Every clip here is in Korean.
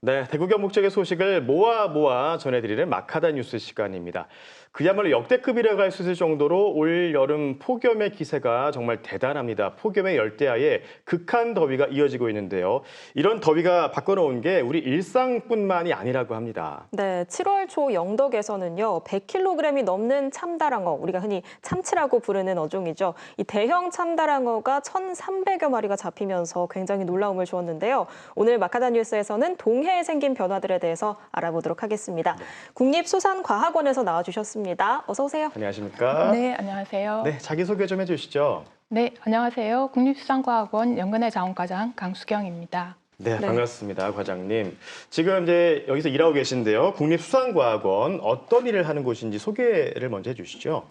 네, 대구경 목적의 소식을 모아 전해드리는 마카다 뉴스 시간입니다. 그야말로 역대급이라고 할 수 있을 정도로 올 여름 폭염의 기세가 정말 대단합니다. 폭염의 열대야에 극한 더위가 이어지고 있는데요. 이런 더위가 바꿔놓은 게 우리 일상뿐만이 아니라고 합니다. 네, 7월 초 영덕에서는요, 100kg이 넘는 참다랑어, 우리가 흔히 참치라고 부르는 어종이죠. 이 대형 참다랑어가 1,300여 마리가 잡히면서 굉장히 놀라움을 주었는데요. 오늘 마카다 뉴스에서는 동해에 생긴 변화들에 대해서 알아보도록 하겠습니다. 국립수산과학원에서 나와주셨습니다. 어서 오세요. 안녕하십니까? 네, 안녕하세요. 네, 자기소개 좀 해주시죠. 네, 안녕하세요. 국립수산과학원 연근해 자원과장 강수경입니다. 네, 네. 반갑습니다, 과장님. 지금 이제 여기서 일하고 계신데요. 국립수산과학원 어떤 일을 하는 곳인지 소개를 먼저 해주시죠.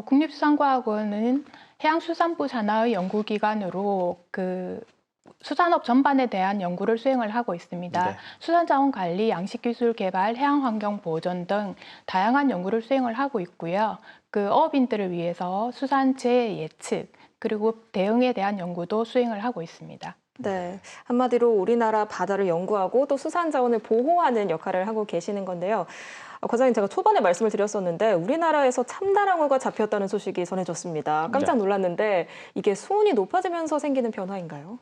국립수산과학원은 해양수산부 산하의 연구기관으로 수산업 전반에 대한 연구를 수행을 하고 있습니다. 네. 수산자원 관리, 양식기술 개발, 해양환경 보존 등 다양한 연구를 수행을 하고 있고요. 어업인들을 위해서 수산 재해 예측, 그리고 대응에 대한 연구도 수행을 하고 있습니다. 네, 한마디로 우리나라 바다를 연구하고 또 수산 자원을 보호하는 역할을 하고 계시는 건데요. 과장님, 제가 초반에 말씀을 드렸었는데 우리나라에서 참다랑어가 잡혔다는 소식이 전해졌습니다. 깜짝 놀랐는데 이게 수온이 높아지면서 생기는 변화인가요?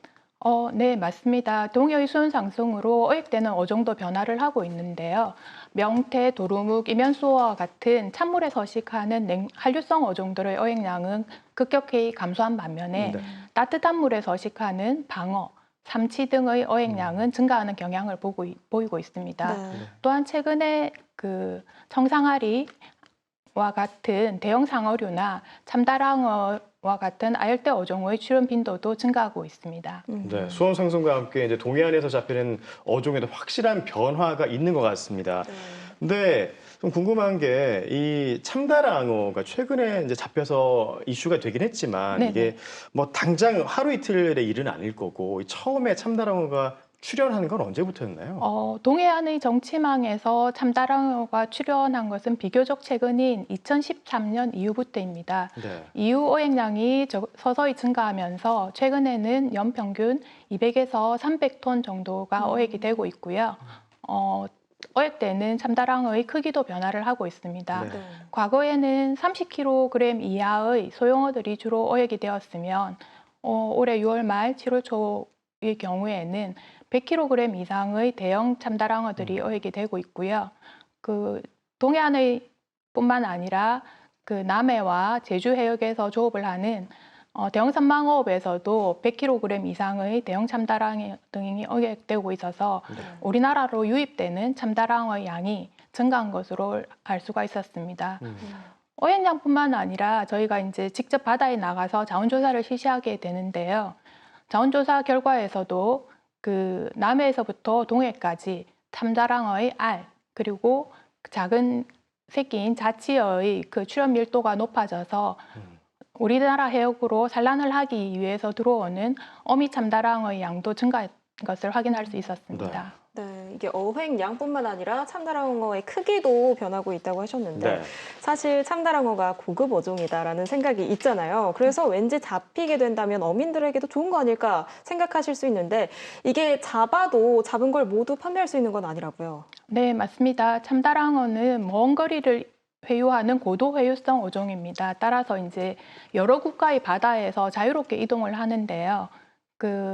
네, 맞습니다. 동해의 수온 상승으로 어획되는 어종도 변화를 하고 있는데요. 명태, 도루묵, 이면수어와 같은 찬물에 서식하는 한류성 어종들의 어획량은 급격히 감소한 반면에 네. 따뜻한 물에 서식하는 방어, 삼치 등의 어획량은 증가하는 경향을 보이고 있습니다. 네. 또한 최근에 청상아리와 같은 대형 상어류나 참다랑어와 같은 아열대 어종의 출현 빈도도 증가하고 있습니다. 네, 수온 상승과 함께 이제 동해안에서 잡히는 어종에도 확실한 변화가 있는 것 같습니다. 네. 근데 좀 궁금한 게 이 참다랑어가 최근에 이제 잡혀서 이슈가 되긴 했지만 네네. 이게 뭐 당장 하루 이틀의 일은 아닐 거고 처음에 참다랑어가 출현하는 건 언제부터였나요? 동해안의 정치망에서 참다랑어가 출현한 것은 비교적 최근인 2013년 이후부터입니다. 네. 이후 어획량이 서서히 증가하면서 최근에는 연평균 200에서 300톤 정도가 어획이 되고 있고요. 어획되는 참다랑어의 크기도 변화를 하고 있습니다. 네. 네. 과거에는 30kg 이하의 소형어들이 주로 어획이 되었으면 올해 6월 말 7월 초의 경우에는 100kg 이상의 대형 참다랑어들이 어획이 되고 있고요. 동해안의 뿐만 아니라 남해와 제주 해역에서 조업을 하는 대형 산망어업에서도 100kg 이상의 대형 참다랑어 등이 어획되고 있어서 우리나라로 유입되는 참다랑어의 양이 증가한 것으로 알 수가 있었습니다. 어획량뿐만 아니라 저희가 이제 직접 바다에 나가서 자원조사를 실시하게 되는데요. 자원조사 결과에서도 남해에서부터 동해까지 참다랑어의 알, 그리고 작은 새끼인 자치어의 출현 밀도가 높아져서 우리나라 해역으로 산란을 하기 위해서 들어오는 어미 참다랑어의 양도 증가한 것을 확인할 수 있었습니다. 네, 이게 어획량뿐만 아니라 참다랑어의 크기도 변하고 있다고 하셨는데 네. 사실 참다랑어가 고급 어종이다라는 생각이 있잖아요. 그래서 왠지 잡히게 된다면 어민들에게도 좋은 거 아닐까 생각하실 수 있는데 이게 잡은 걸 모두 판매할 수 있는 건 아니라고요. 네, 맞습니다. 참다랑어는 먼 거리를 회유하는 고도 회유성 어종입니다. 따라서 이제 여러 국가의 바다에서 자유롭게 이동을 하는데요.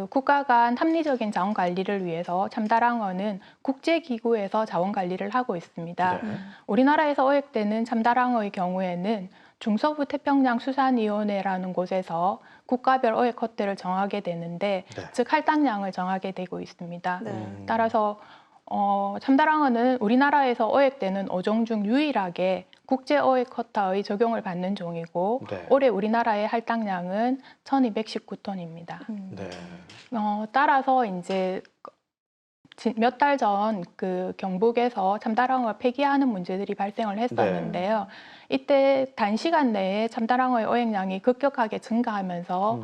국가 간 합리적인 자원 관리를 위해서 참다랑어는 국제기구에서 자원 관리를 하고 있습니다. 네. 우리나라에서 어획되는 참다랑어의 경우에는 중서부 태평양 수산위원회라는 곳에서 국가별 어획 컷대를 정하게 되는데, 네. 즉 할당량을 정하게 되고 있습니다. 네. 따라서 참다랑어는 우리나라에서 어획되는 어종 중 유일하게 국제 어획 쿼타의 적용을 받는 종이고 네. 올해 우리나라의 할당량은 1,219톤입니다. 네. 따라서 이제 몇 달 전 경북에서 참다랑어를 폐기하는 문제들이 발생을 했었는데요. 이때 단시간 내에 참다랑어의 어획량이 급격하게 증가하면서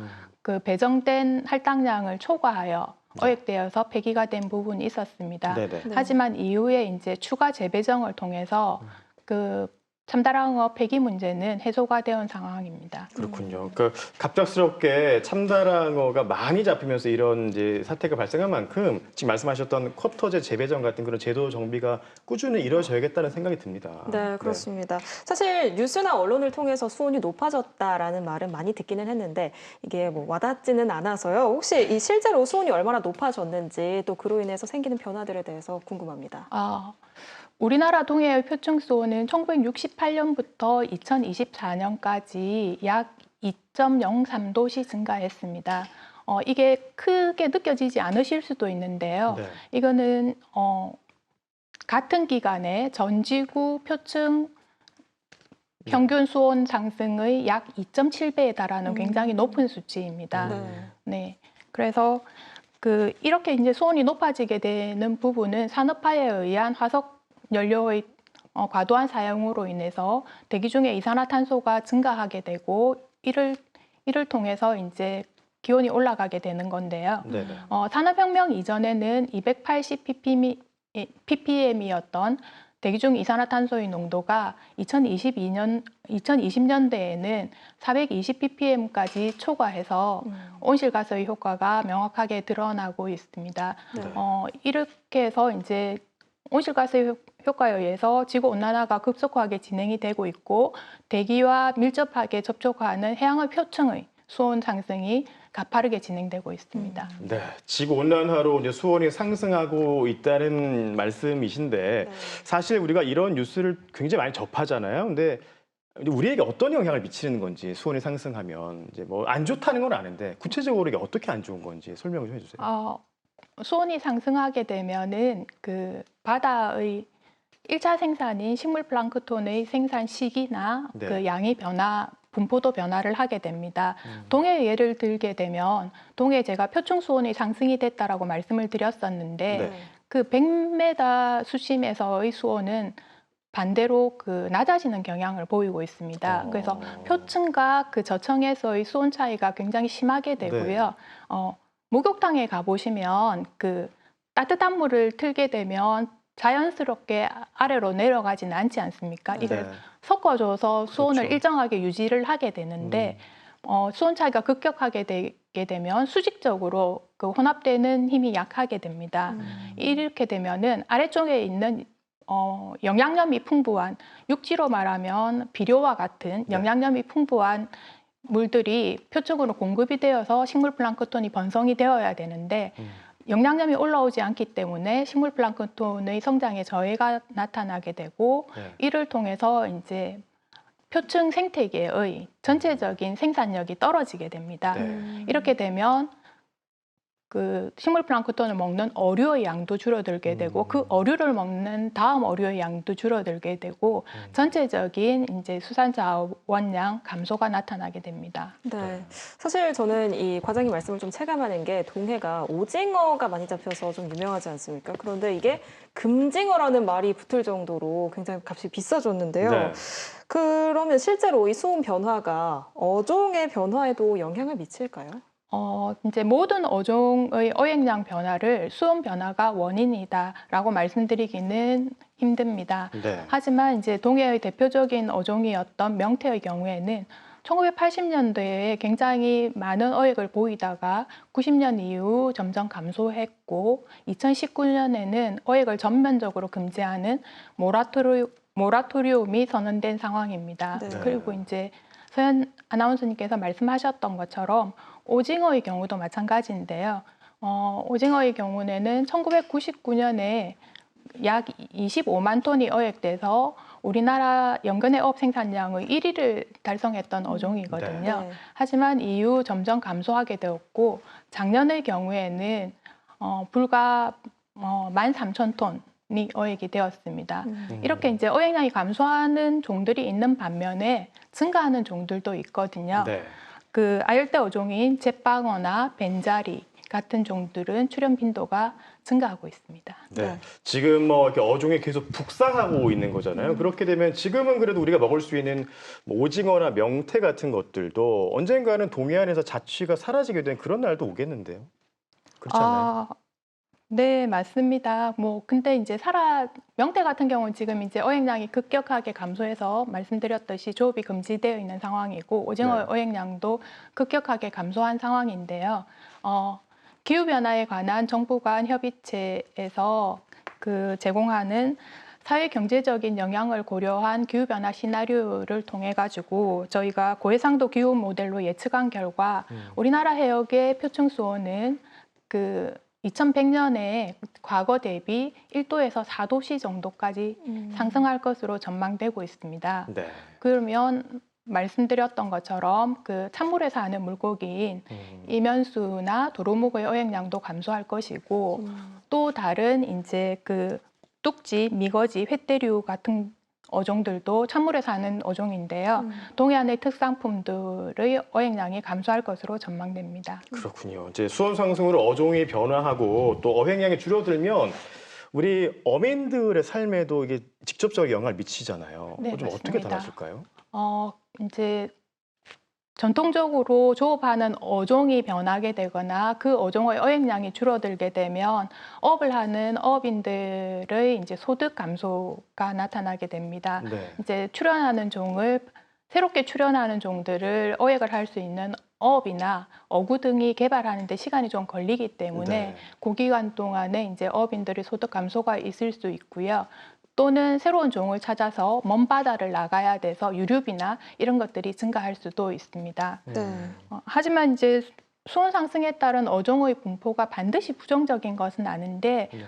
배정된 할당량을 초과하여 어획되어서 폐기가 된 부분이 있었습니다. 네네. 네. 하지만 이후에 이제 추가 재배정을 통해서 참다랑어 폐기 문제는 해소가 되온 상황입니다. 그렇군요. 그러니까 갑작스럽게 참다랑어가 많이 잡히면서 이런 이제 사태가 발생한 만큼 지금 말씀하셨던 쿼터제 재배전 같은 그런 제도 정비가 꾸준히 이루어져야겠다는 생각이 듭니다. 네, 그렇습니다. 사실 뉴스나 언론을 통해서 수온이 높아졌다라는 말은 많이 듣기는 했는데 이게 뭐 와닿지는 않아서요. 혹시 이 실제로 수온이 얼마나 높아졌는지 또 그로 인해서 생기는 변화들에 대해서 궁금합니다. 우리나라 동해의 표층 수온은 1968년부터 2024년까지 약 2.03도씩 증가했습니다. 이게 크게 느껴지지 않으실 수도 있는데요. 네. 이거는 같은 기간에 전지구 표층 평균 수온 상승의 약 2.7배에 달하는 굉장히 높은 수치입니다. 네. 그래서 이렇게 이제 수온이 높아지게 되는 부분은 산업화에 의한 화석 연료의 과도한 사용으로 인해서 대기 중에 이산화탄소가 증가하게 되고 이를 통해서 이제 기온이 올라가게 되는 건데요. 네네. 산업혁명 이전에는 280 ppm이었던 대기 중 이산화탄소의 농도가 2020년대에는 420 ppm까지 초과해서 온실가스의 효과가 명확하게 드러나고 있습니다. 네. 이렇게 해서 이제 온실가스 효과에 의해서 지구 온난화가 급속하게 진행이 되고 있고 대기와 밀접하게 접촉하는 해양의 표층의 수온 상승이 가파르게 진행되고 있습니다. 네, 지구 온난화로 이제 수온이 상승하고 있다는 말씀이신데 사실 우리가 이런 뉴스를 굉장히 많이 접하잖아요. 근데 우리에게 어떤 영향을 미치는 건지 수온이 상승하면 이제 뭐 안 좋다는 건 아는데 구체적으로 이게 어떻게 안 좋은 건지 설명을 좀 해주세요. 수온이 상승하게 되면은 바다의 1차 생산인 식물 플랑크톤의 생산 시기나 네. 양의 변화, 분포도 변화를 하게 됩니다. 동해 예를 들게 되면 동해 제가 표층 수온이 상승이 됐다라고 말씀을 드렸었는데 네. 100m 수심에서의 수온은 반대로 낮아지는 경향을 보이고 있습니다. 그래서 표층과 저층에서의 수온 차이가 굉장히 심하게 되고요. 목욕탕에 가보시면 따뜻한 물을 틀게 되면 자연스럽게 아래로 내려가지는 않지 않습니까? 이걸 네. 섞어줘서 수온을 그렇죠. 일정하게 유지를 하게 되는데 수온 차이가 급격하게 되게 되면 수직적으로 혼합되는 힘이 약하게 됩니다. 이렇게 되면은 아래쪽에 있는 영양염이 풍부한 육지로 말하면 비료와 같은 영양염이 풍부한 물들이 표층으로 공급이 되어서 식물 플랑크톤이 번성이 되어야 되는데 영양염이 올라오지 않기 때문에 식물 플랑크톤의 성장에 저해가 나타나게 되고 이를 통해서 이제 표층 생태계의 전체적인 생산력이 떨어지게 됩니다. 이렇게 되면 식물 플랑크톤을 먹는 어류의 양도 줄어들게 되고 그 어류를 먹는 다음 어류의 양도 줄어들게 되고 전체적인 이제 수산 자원량 감소가 나타나게 됩니다. 네. 사실 저는 이 과장님 말씀을 좀 체감하는 게 동해가 오징어가 많이 잡혀서 좀 유명하지 않습니까? 그런데 이게 금징어라는 말이 붙을 정도로 굉장히 값이 비싸졌는데요. 네. 그러면 실제로 이 수온 변화가 어종의 변화에도 영향을 미칠까요? 이제 모든 어종의 어획량 변화를 수온 변화가 원인이다라고 말씀드리기는 힘듭니다. 네. 하지만 이제 동해의 대표적인 어종이었던 명태의 경우에는 1980년대에 굉장히 많은 어획을 보이다가 90년 이후 점점 감소했고 2019년에는 어획을 전면적으로 금지하는 모라토리움이 선언된 상황입니다. 네. 그리고 이제 서현 아나운서님께서 말씀하셨던 것처럼 오징어의 경우도 마찬가지인데요. 오징어의 경우에는 1999년에 약 25만 톤이 어획돼서 우리나라 연간의 어업 생산량의 1위를 달성했던 어종이거든요. 네. 하지만 이후 점점 감소하게 되었고 작년의 경우에는 불과 13,000톤이 어획이 되었습니다. 이렇게 이제 어획량이 감소하는 종들이 있는 반면에 증가하는 종들도 있거든요. 네. 아열대 어종인 잿방어나 벤자리 같은 종들은 출현 빈도가 증가하고 있습니다. 네. 지금 뭐 이렇게 어종이 계속 북상하고 있는 거잖아요. 그렇게 되면 지금은 그래도 우리가 먹을 수 있는 뭐 오징어나 명태 같은 것들도 언젠가는 동해안에서 자취가 사라지게 된 그런 날도 오겠는데요. 그렇지 않나요? 네, 맞습니다. 근데 이제 명태 같은 경우는 지금 이제 어획량이 급격하게 감소해서 말씀드렸듯이 조업이 금지되어 있는 상황이고 오징어 네. 어획량도 급격하게 감소한 상황인데요. 기후변화에 관한 정부 간 협의체에서 제공하는 사회 경제적인 영향을 고려한 기후변화 시나리오를 통해 가지고 저희가 고해상도 기후 모델로 예측한 결과 우리나라 해역의 표층 수온은 2100년에 과거 대비 1도에서 4도씨 정도까지 상승할 것으로 전망되고 있습니다. 네. 그러면 말씀드렸던 것처럼 찬물에 사는 물고기인 이면수나 도루묵의 어획량도 감소할 것이고 또 다른 이제 뚝지, 미거지, 횟대류 같은 어종들도 찬물에 사는 어종인데요. 동해안의 특산품들의 어획량이 감소할 것으로 전망됩니다. 그렇군요. 이제 수온 상승으로 어종이 변화하고 또 어획량이 줄어들면 우리 어민들의 삶에도 이게 직접적인 영향을 미치잖아요. 네, 좀 어떻게 맞습니다. 달라질까요? 이제 전통적으로 조업하는 어종이 변하게 되거나 그 어종의 어획량이 줄어들게 되면 어업을 하는 어업인들의 이제 소득 감소가 나타나게 됩니다. 네. 이제 새롭게 출현하는 종들을 어획을 할 수 있는 어업이나 어구 등이 개발하는 데 시간이 좀 걸리기 때문에 네. 그 기간 동안에 이제 어업인들의 소득 감소가 있을 수 있고요. 또는 새로운 종을 찾아서 먼 바다를 나가야 돼서 유류비나 이런 것들이 증가할 수도 있습니다. 네. 하지만 이제 수온 상승에 따른 어종의 분포가 반드시 부정적인 것은 아닌데 네.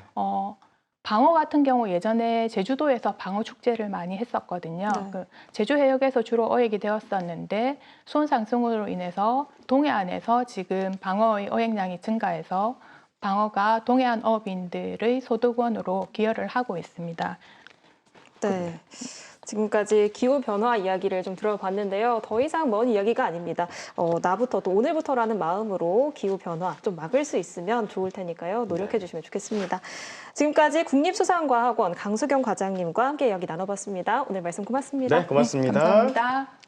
방어 같은 경우 예전에 제주도에서 방어 축제를 많이 했었거든요. 네. 제주 해역에서 주로 어획이 되었었는데 수온 상승으로 인해서 동해안에서 지금 방어의 어획량이 증가해서 방어가 동해안 어업인들의 소득원으로 기여를 하고 있습니다. 네. 지금까지 기후 변화 이야기를 좀 들어봤는데요. 더 이상 먼 이야기가 아닙니다. 나부터 또 오늘부터라는 마음으로 기후 변화 좀 막을 수 있으면 좋을 테니까요. 노력해 주시면 좋겠습니다. 지금까지 국립수산과학원 강수경 과장님과 함께 이야기 나눠봤습니다. 오늘 말씀 고맙습니다. 네, 고맙습니다. 감사합니다.